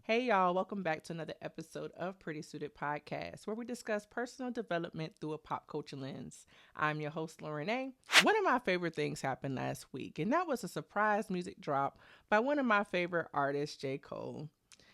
Hey y'all, welcome back to another episode of Pretty Suited Podcast, where we discuss personal development through a pop culture lens. I'm your host, Lauren A. One of my favorite things happened last week, and that was a surprise music drop by one of my favorite artists, J.Cole.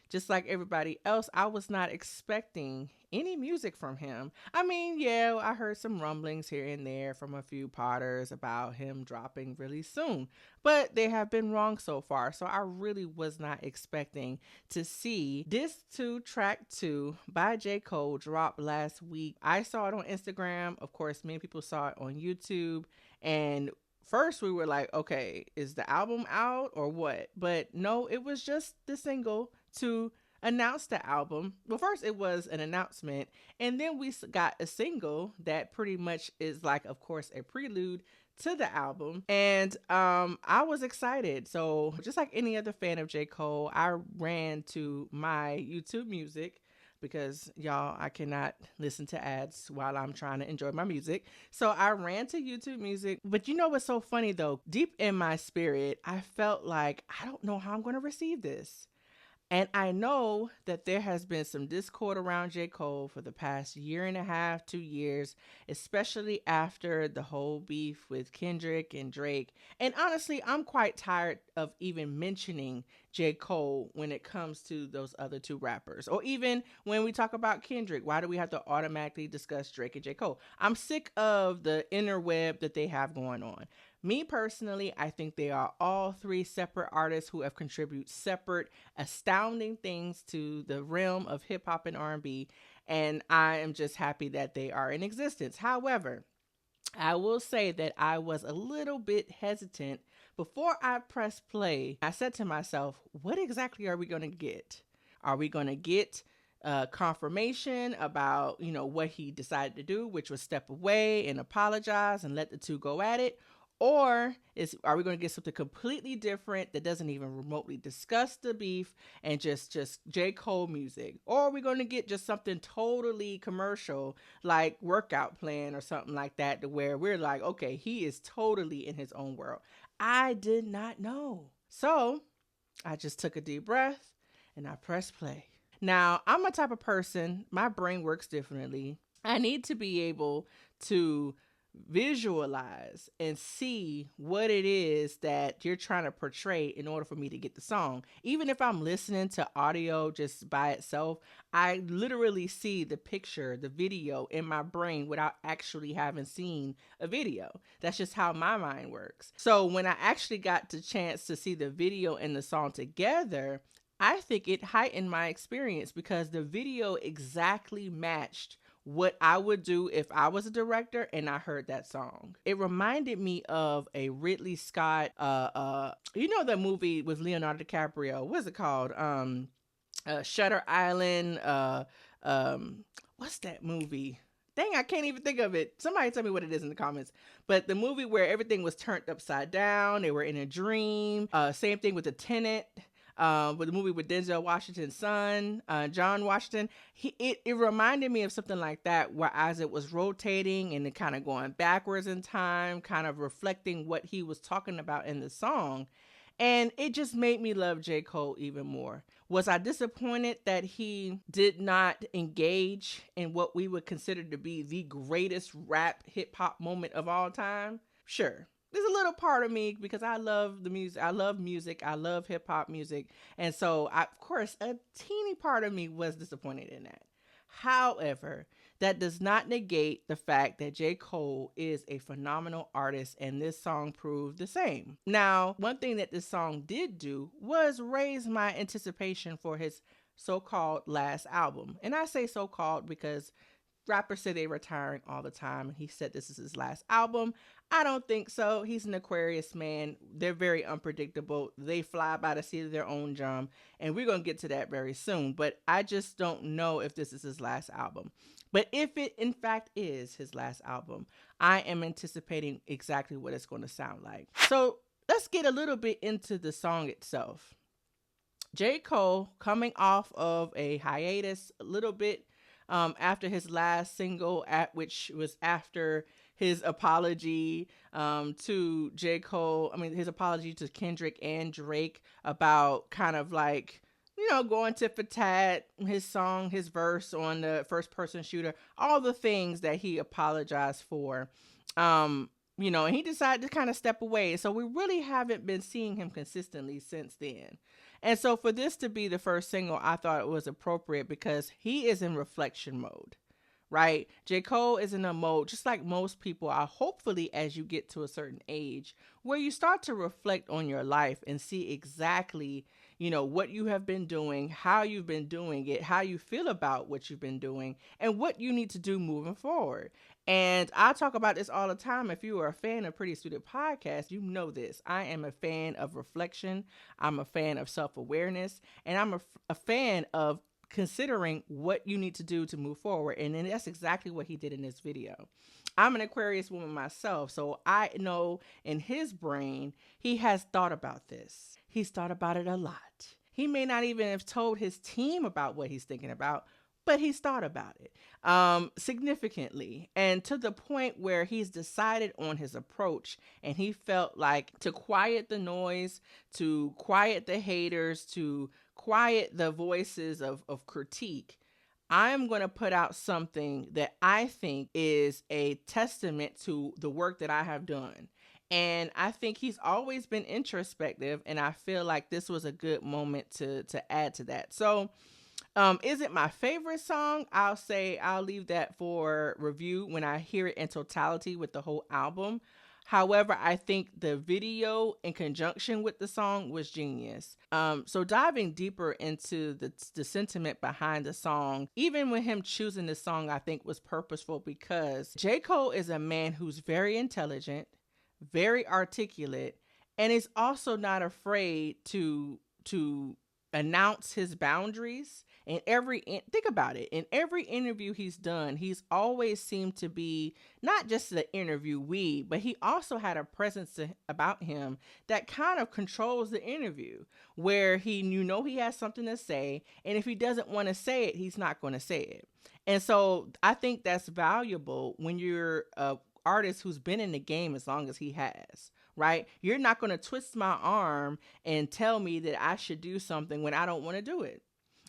Just like everybody else, I was not expecting any music from him. I mean, yeah, I heard some rumblings here and there from a few potters about him dropping really soon, but they have been wrong so far. So I really was not expecting to see this 2 track 2 by J. Cole drop last week. I saw it on Instagram. Of course, many people saw it on YouTube. And first we were like, okay, is the album out or what? But no, it was just the single to announce the album. Well, first it was an announcement, and then we got a single that pretty much is like, of course, a prelude to the album. And I was excited. So just like any other fan of J. Cole, I ran to my YouTube music because y'all, I cannot listen to ads while I'm trying to enjoy my music. So I ran to YouTube music. But you know what's so funny though? Deep in my spirit, I felt like I don't know how I'm going to receive this. And I know that there has been some discord around J. Cole for the past year and a half, 2 years, especially after the whole beef with Kendrick and Drake. And honestly, I'm quite tired of even mentioning J. Cole when it comes to those other two rappers. Or even when we talk about Kendrick, why do we have to automatically discuss Drake and J. Cole? I'm sick of the interweb that they have going on. Me personally, I think they are all three separate artists who have contributed separate, astounding things to the realm of hip hop and R&B, and I am just happy that they are in existence. However, I will say that I was a little bit hesitant before I pressed play. I said to myself, what exactly are we going to get? Are we going to get confirmation about, what he decided to do, which was step away and apologize and let the two go at it? Or are we going to get something completely different that doesn't even remotely discuss the beef and just J. Cole music? Or are we going to get just something totally commercial like Workout Plan or something like that, to where we're like, okay, he is totally in his own world? I did not know. So I just took a deep breath and I pressed play. Now, I'm a type of person, my brain works differently. I need to be able to visualize and see what it is that you're trying to portray in order for me to get the song. Even if I'm listening to audio just by itself, I literally see the picture, the video in my brain without actually having seen a video. That's just how my mind works. So when I actually got the chance to see the video and the song together, I think it heightened my experience because the video exactly matched what I would do if I was a director and I heard that song. It reminded me of a Ridley Scott, the movie with Leonardo DiCaprio. What's it called? Shutter Island. What's that movie? Dang, I can't even think of it. Somebody tell me what it is in the comments. But the movie where everything was turned upside down, they were in a dream. Same thing with The Tenant. With the movie with Denzel Washington's son, John Washington, it reminded me of something like that, where as it was rotating and it kind of going backwards in time, kind of reflecting what he was talking about in the song. And it just made me love J. Cole even more. Was I disappointed that he did not engage in what we would consider to be the greatest rap hip hop moment of all time? Sure. There's a little part of me because I love the music. I love music. I love hip hop music. And so, of course, a teeny part of me was disappointed in that. However, that does not negate the fact that J. Cole is a phenomenal artist, and this song proved the same. Now, one thing that this song did do was raise my anticipation for his so-called last album. And I say so-called because rappers say they're retiring all the time, and he said this is his last album. I don't think so. He's an Aquarius man. They're very unpredictable. They fly by the seat of their own drum, and we're going to get to that very soon. But I just don't know if this is his last album. But if it in fact is his last album, I am anticipating exactly what it's going to sound like. So let's get a little bit into the song itself. J. Cole, coming off of a hiatus a little bit, after his last single, at which was after his apology to J. Cole. I mean, his apology to Kendrick and Drake about kind of like, going tit for tat, his song, his verse on the first person shooter, all the things that he apologized for. And he decided to kind of step away. So we really haven't been seeing him consistently since then. And so for this to be the first single, I thought it was appropriate because he is in reflection mode, right? J. Cole is in a mode, just like most people are, hopefully, as you get to a certain age, where you start to reflect on your life and see exactly, what you have been doing, how you've been doing it, how you feel about what you've been doing, and what you need to do moving forward. And I talk about this all the time. If you are a fan of Pretty Suited Podcast, you know this. I am a fan of reflection. I'm a fan of self-awareness. And I'm a fan of considering what you need to do to move forward. And then that's exactly what he did in this video. I'm an Aquarius woman myself, so I know in his brain, he has thought about this. He's thought about it a lot. He may not even have told his team about what he's thinking about, but he's thought about it significantly, and to the point where he's decided on his approach, and he felt like to quiet the noise, to quiet the haters, to quiet the voices of critique. I'm going to put out something that I think is a testament to the work that I have done. And I think he's always been introspective, and I feel like this was a good moment to add to that. So, is it my favorite song? I'll say I'll leave that for review when I hear it in totality with the whole album. However, I think the video in conjunction with the song was genius. So diving deeper into the sentiment behind the song, even with him choosing the song, I think was purposeful because J. Cole is a man who's very intelligent, very articulate, and is also not afraid to announce his boundaries. Think about it, in every interview he's done, he's always seemed to be not just the interviewee, but he also had a presence about him that kind of controls the interview, where he has something to say, and if he doesn't want to say it, he's not going to say it. And so I think that's valuable when you're a artist who's been in the game as long as he has, right? You're not going to twist my arm and tell me that I should do something when I don't want to do it.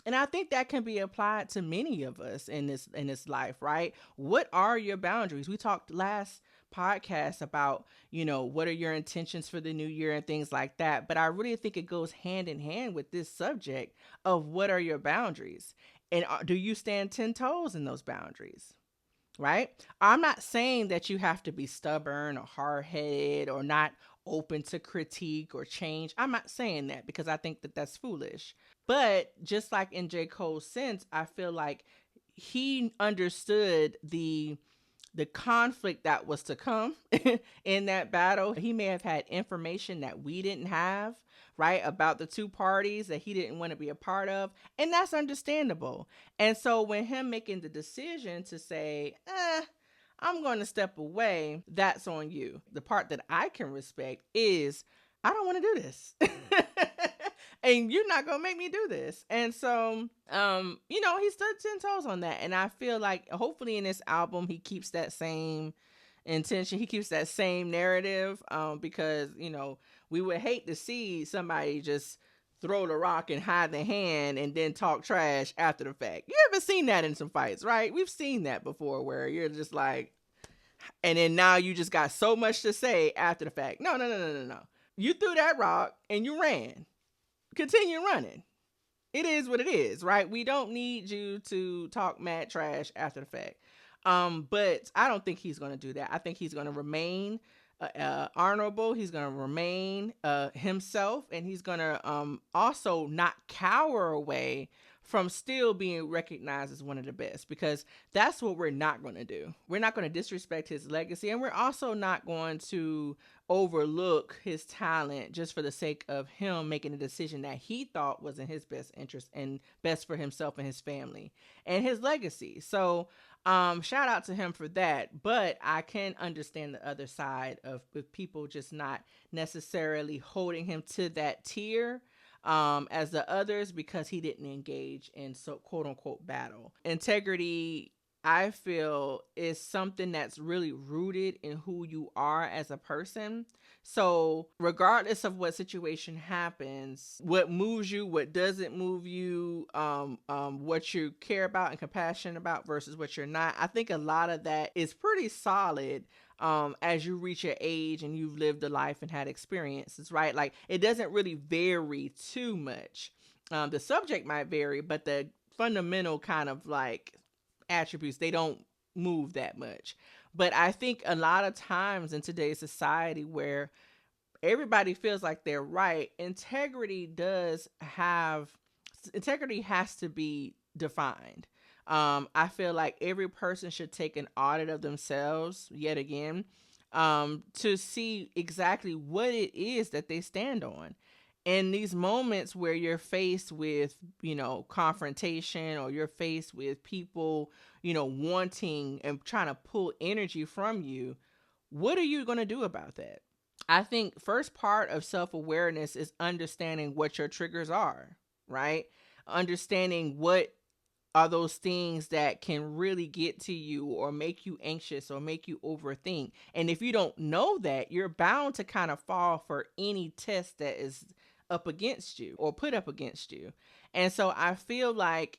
And I think that can be applied to many of us in this life, right? What are your boundaries? We talked last podcast about, what are your intentions for the new year and things like that. But I really think it goes hand in hand with this subject of what are your boundaries? And do you stand 10 toes in those boundaries? Right? I'm not saying that you have to be stubborn or hard-headed or not open to critique or change. I'm not saying that because I think that that's foolish. But just like in J. Cole's sense, I feel like he understood the conflict that was to come in that battle. He may have had information that we didn't have, right, about the two parties that he didn't want to be a part of. And that's understandable. And so when him making the decision to say, I'm going to step away, that's on you. The part that I can respect is, I don't want to do this. And you're not going to make me do this. And so, he stood 10 toes on that. And I feel like hopefully in this album, he keeps that same intention. He keeps that same narrative because, we would hate to see somebody just throw the rock and hide the hand and then talk trash after the fact. You ever seen that in some fights, right? We've seen that before where you're just like, and then now you just got so much to say after the fact. No. You threw that rock and you ran. Continue running. It is what it is, right? We don't need you to talk mad trash after the fact. But I don't think he's going to do that. I think he's going to remain honorable. He's going to remain himself, and he's going to also not cower away from still being recognized as one of the best, because that's what we're not going to do. We're not going to disrespect his legacy, and we're also not going to overlook his talent just for the sake of him making a decision that he thought was in his best interest and best for himself and his family and his legacy. So shout out to him for that. But I can understand the other side of with people just not necessarily holding him to that tier as the others because he didn't engage in so quote unquote battle. Integrity, I feel, is something that's really rooted in who you are as a person. So, regardless of what situation happens, what moves you, what doesn't move you, what you care about and compassionate about versus what you're not, I think a lot of that is pretty solid as you reach your age and you've lived a life and had experiences, right? Like, it doesn't really vary too much. The subject might vary, but the fundamental kind of like attributes, they don't move that much. But I think a lot of times in today's society where everybody feels like they're right, integrity has to be defined. I feel like every person should take an audit of themselves yet again, to see exactly what it is that they stand on. In these moments where you're faced with, confrontation, or you're faced with people, wanting and trying to pull energy from you, what are you going to do about that? I think first part of self-awareness is understanding what your triggers are, right? Understanding what are those things that can really get to you or make you anxious or make you overthink. And if you don't know that, you're bound to kind of fall for any test that is up against you or put up against you. And so I feel like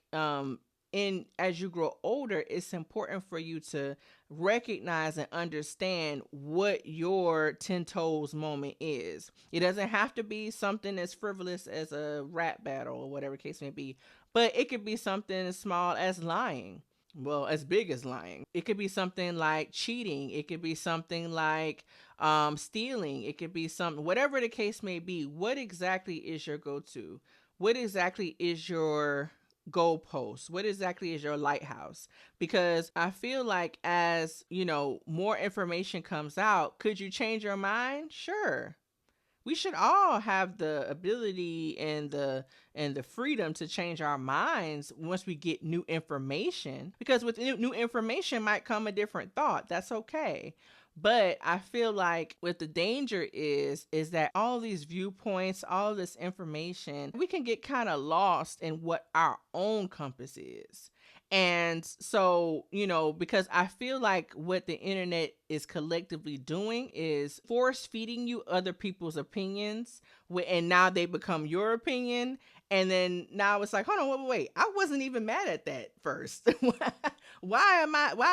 in as you grow older, it's important for you to recognize and understand what your 10 toes moment is. It doesn't have to be something as frivolous as a rap battle or whatever case may be, but it could be something as small as lying. Well, as big as lying. It could be something like cheating. It could be something like stealing. It could be something, whatever the case may be. What exactly is your go-to? What exactly is your goalpost? What exactly is your lighthouse? Because I feel like as, more information comes out, could you change your mind? Sure. We should all have the ability and the freedom to change our minds once we get new information, because with new information might come a different thought. That's okay. But I feel like what the danger is that all these viewpoints, all this information, we can get kind of lost in what our own compass is. And so, because I feel like what the internet is collectively doing is force feeding you other people's opinions, and now they become your opinion. And then now it's like, hold on, wait, I wasn't even mad at that first. Why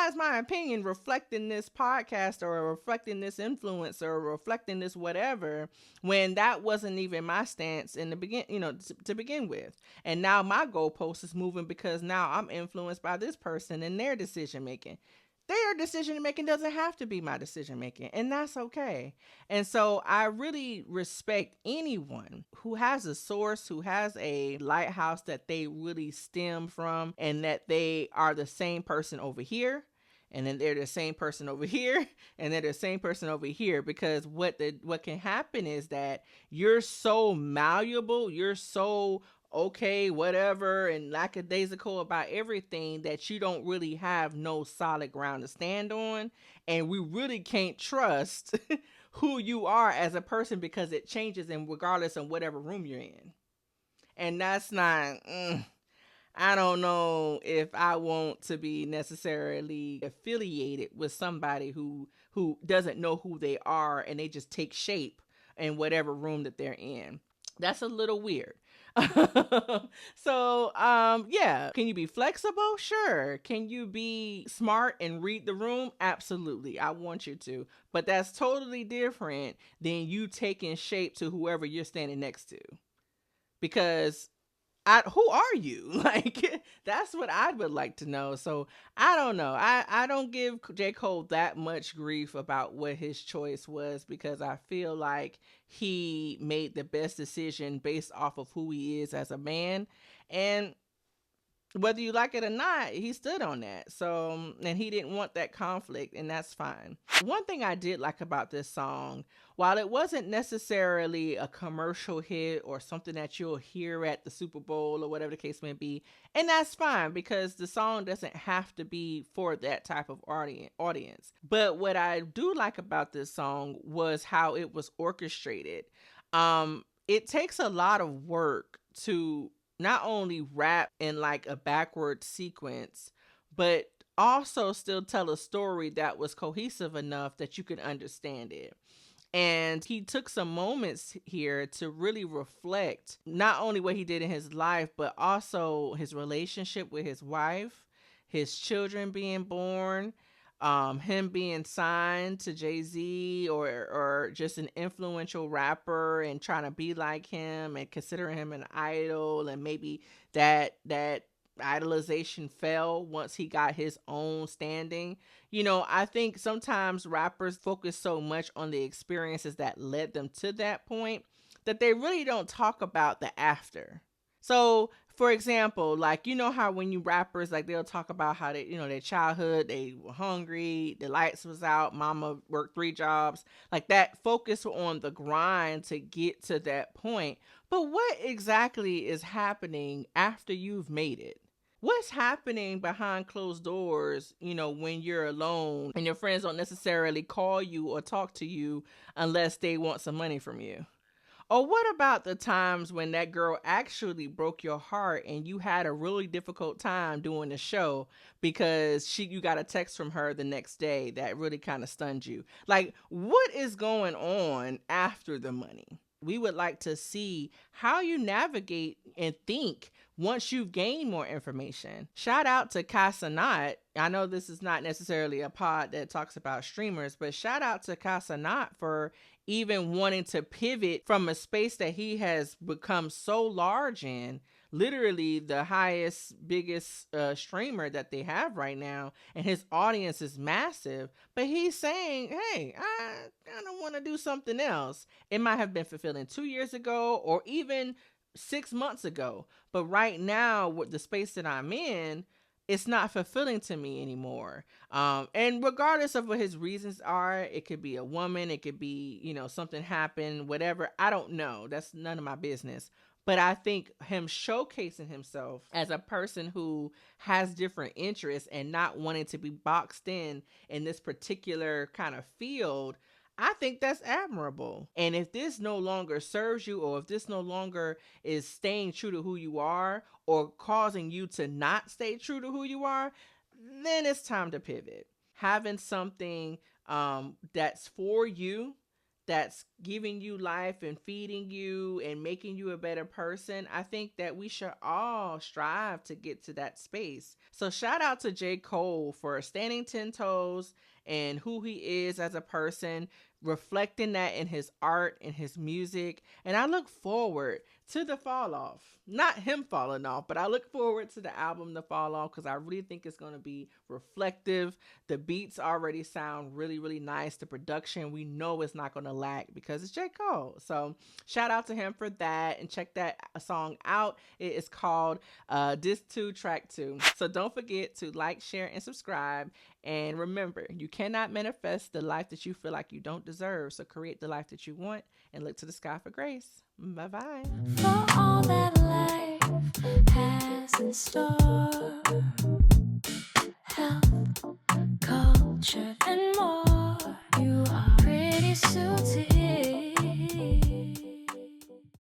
is my opinion reflecting this podcast or reflecting this influence or reflecting this whatever, when that wasn't even my stance in the to begin with? And now my goalpost is moving because now I'm influenced by this person and their decision making. Their decision making doesn't have to be my decision making, and that's okay. And so I really respect anyone who has a source, who has a lighthouse that they really stem from, and that they are the same person over here, and then they're the same person over here, and they're the same person over here. Because what can happen is that you're so malleable, you're so okay, whatever, and lackadaisical about everything, that you don't really have no solid ground to stand on. And we really can't trust who you are as a person, because it changes in regardless of whatever room you're in. And that's not, I don't know if I want to be necessarily affiliated with somebody who doesn't know who they are and they just take shape in whatever room that they're in. That's a little weird. So, yeah. Can you be flexible? Sure. Can you be smart and read the room? Absolutely. I want you to. But that's totally different than you taking shape to whoever you're standing next to. Because who are you? Like, that's what I would like to know. So I don't know. I don't give J.Cole that much grief about what his choice was, because I feel like he made the best decision based off of who he is as a man. And whether you like it or not, he stood on that. So, and he didn't want that conflict, and that's fine. One thing I did like about this song, while it wasn't necessarily a commercial hit or something that you'll hear at the Super Bowl or whatever the case may be, and that's fine, because the song doesn't have to be for that type of audience. But what I do like about this song was how it was orchestrated. it takes a lot of work to not only rap in like a backward sequence, but also still tell a story that was cohesive enough that you could understand it. And he took some moments here to really reflect not only what he did in his life, but also his relationship with his wife, his children being born, him being signed to Jay-Z, or just an influential rapper and trying to be like him and considering him an idol, and maybe that idolization fell once he got his own standing. I think sometimes rappers focus so much on the experiences that led them to that point that they really don't talk about the after. So, for example, like, how when you rappers, like, they'll talk about how they, their childhood, they were hungry, the lights was out, mama worked 3 jobs, like that focus on the grind to get to that point. But what exactly is happening after you've made it? What's happening behind closed doors, when you're alone and your friends don't necessarily call you or talk to you unless they want some money from you? Or what about the times when that girl actually broke your heart and you had a really difficult time doing the show because you got a text from her the next day that really kind of stunned you? Like, what is going on after the money? We would like to see how you navigate and think once you've gained more information. Shout out to Casanat. I know this is not necessarily a pod that talks about streamers, but shout out to Casanat for even wanting to pivot from a space that he has become so large in, literally the highest, biggest streamer that they have right now, and his audience is massive. But he's saying, hey, I don't want to do something else. It might have been fulfilling 2 years ago or even 6 months ago. But right now, with the space that I'm in, it's not fulfilling to me anymore. And regardless of what his reasons are, it could be a woman, it could be, something happened, whatever. I don't know. That's none of my business. But I think him showcasing himself as a person who has different interests and not wanting to be boxed in this particular kind of field, I think that's admirable. And if this no longer serves you, or if this no longer is staying true to who you are, or causing you to not stay true to who you are, then it's time to pivot. Having something that's for you, that's giving you life and feeding you and making you a better person, I think that we should all strive to get to that space. So shout out to J.Cole for standing 10 toes and who he is as a person, reflecting that in his art and his music. And I look forward to the fall off. Not him falling off, but I look forward to the album The Fall Off, because I really think it's going to be reflective. The beats already sound really, really nice. The production, we know it's not going to lack because it's J. Cole. So shout out to him for that, and check that song out. It is called This 2 Track 2. So don't forget to like, share, and subscribe. And remember, you cannot manifest the life that you feel like you don't deserve. So create the life that you want and look to the sky for grace. Bye-bye. For all that life has in store, health,